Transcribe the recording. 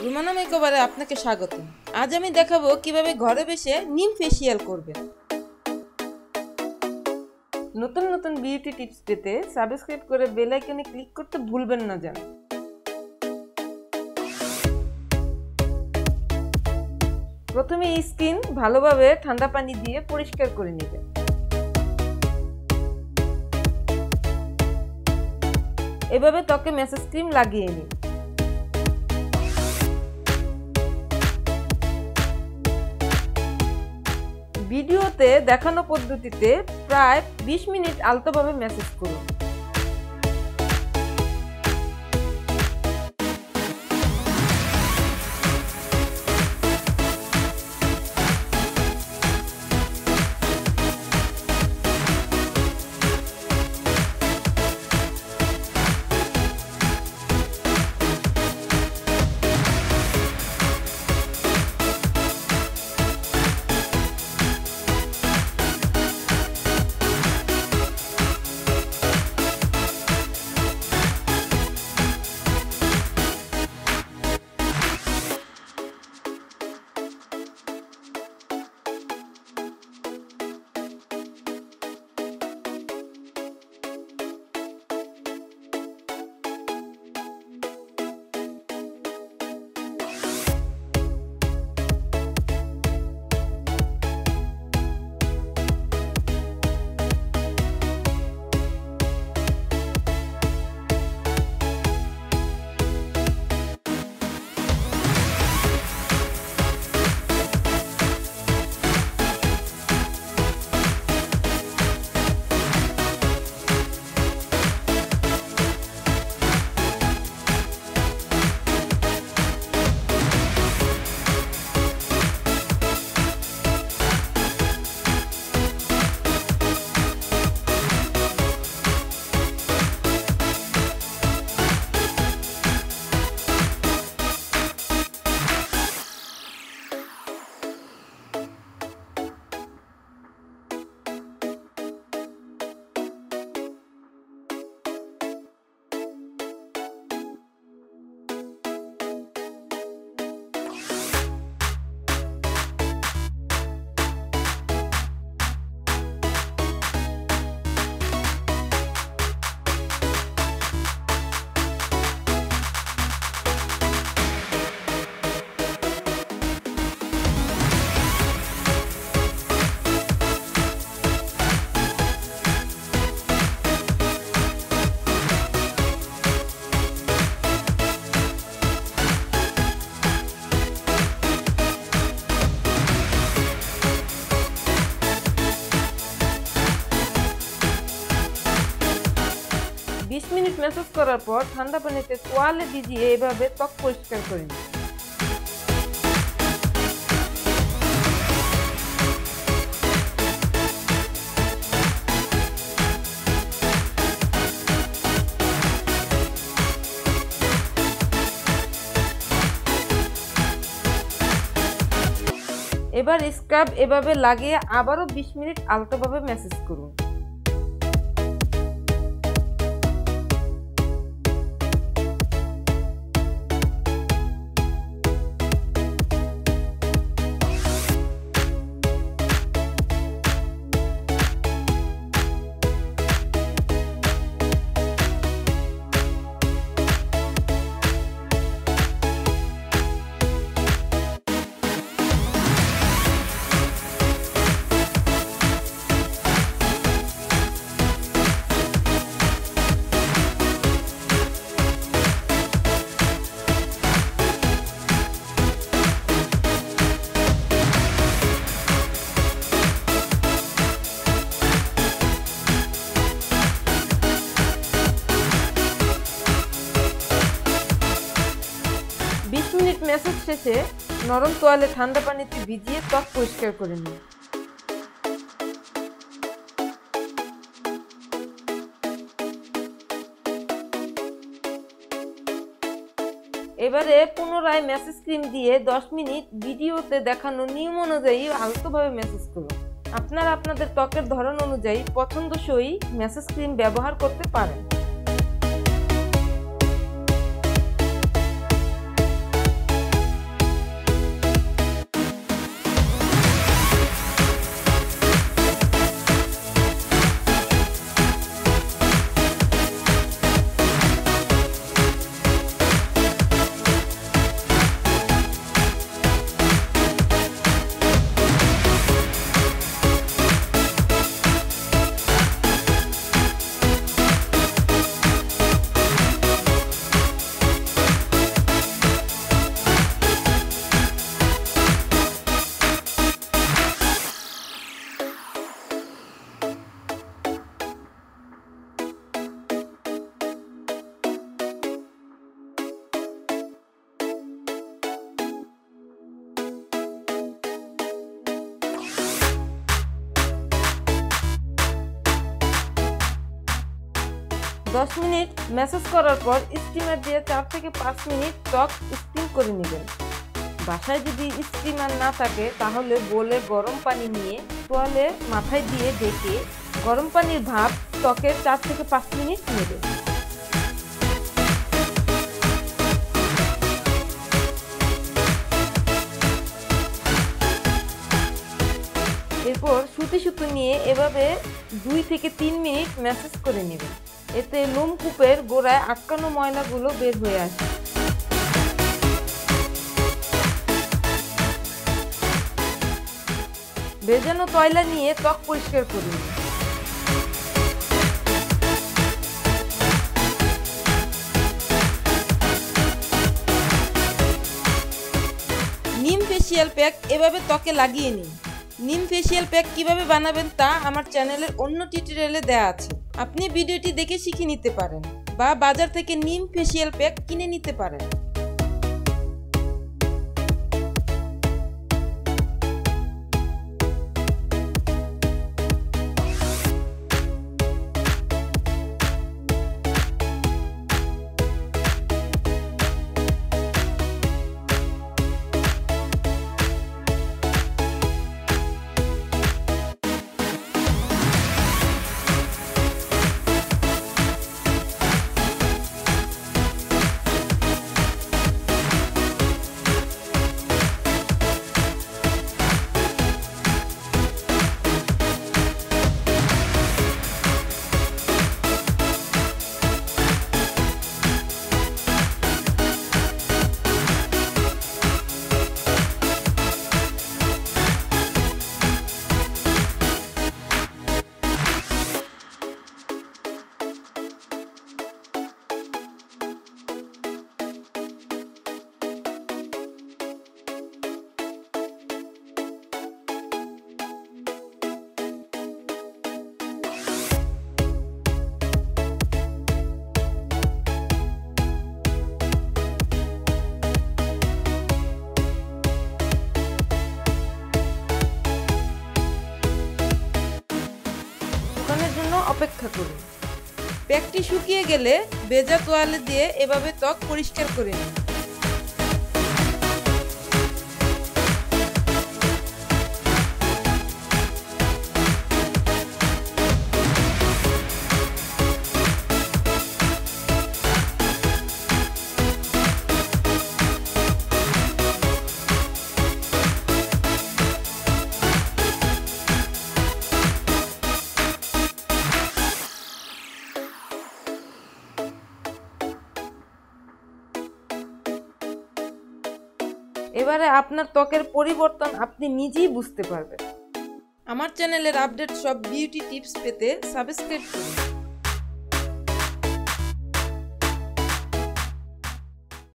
রোমানা মেকওভারে আপনাকে স্বাগত। আজ আমি দেখাবো কিভাবে ঘরে বসে নিম ফেসিয়াল করবেন। নতুন নতুন বিউটি টিপস পেতে সাবস্ক্রাইব করে বেল আইকনে ক্লিক করতে ভুলবেন না যেন। প্রথমে স্কিন ভালোভাবে ঠান্ডা পানি দিয়ে পরিষ্কার করে নেবেন। এভাবে ত্বকে ম্যাসেজ ক্রিম লাগিয়ে নিন। ভিডিওতে দেখানো পদ্ধতিতে প্রায় 20 মিনিট আলতোভাবে ম্যাসেজ করুন। মিনিট ম্যাসাজ করার পর ঠান্ডা পানিতে তোয়ালে ভিজিয়ে এভাবে ত্বক পরিষ্কার করে নিন। এবার স্ক্রাব এভাবে লাগিয়ে আবারও 20 মিনিট আলতোভাবে ম্যাসাজ করুন। ম্যাসাজ শেষে নরম তোয়ালে ঠান্ডা পানিতে ভিজিয়ে ত্বক পরিষ্কার করে নিন। এবারে পুনরায় ম্যাসেজ ক্রিম দিয়ে 10 মিনিট ভিডিওতে দেখানো নিয়ম অনুযায়ী আলতোভাবে ম্যাসেজ করুন। আপনারা আপনাদের ত্বকের ধরন অনুযায়ী পছন্দসই ম্যাসেজ ক্রিম ব্যবহার করতে পারেন। 10 মিনিট ম্যাসাজ করার পর স্টিমার দিয়ে 4 থেকে 5 মিনিট ত্বক স্টিম করে নেবেন। বাসায় যদি স্টিমার না থাকে তাহলে বোলে গরম পানি নিয়ে তোয়ালে মাথায় দিয়ে ঢেকে গরম পানির ভাপ ত্বকের 4 থেকে 5 মিনিট নেবেন। এরপর সুতি নিয়ে এভাবে 2 থেকে 3 মিনিট ম্যাসাজ করে নেবেন। এতে লোমকূপের গোড়ায় আটকানো ময়লাগুলো বের হয়ে আসে। ভেজানো তয়লা নিয়ে ত্বক পরিষ্কার করুন। নিম ফেসিয়াল প্যাক এভাবে ত্বকে লাগিয়ে নিন। নিম ফেসিয়াল প্যাক কিভাবে বানাবেন তা আমার চ্যানেলের অন্য টিউটোরিয়ালে দেওয়া আছে, আপনি ভিডিওটি দেখে শিখে নিতে পারেন বা বাজার থেকে নিম ফেসিয়াল প্যাক কিনে নিতে পারেন। অপেক্ষা করুন। প্যাকটি শুকিয়ে গেলে ভেজা তোয়ালে দিয়ে এভাবে ত্বক পরিষ্কার করে নিন। এবারে আপনার ত্বকের পরিবর্তন আপনি নিজেই বুঝতে পারবেন। আমার চ্যানেলের আপডেট সব বিউটি টিপস পেতে সাবস্ক্রাইব করুন।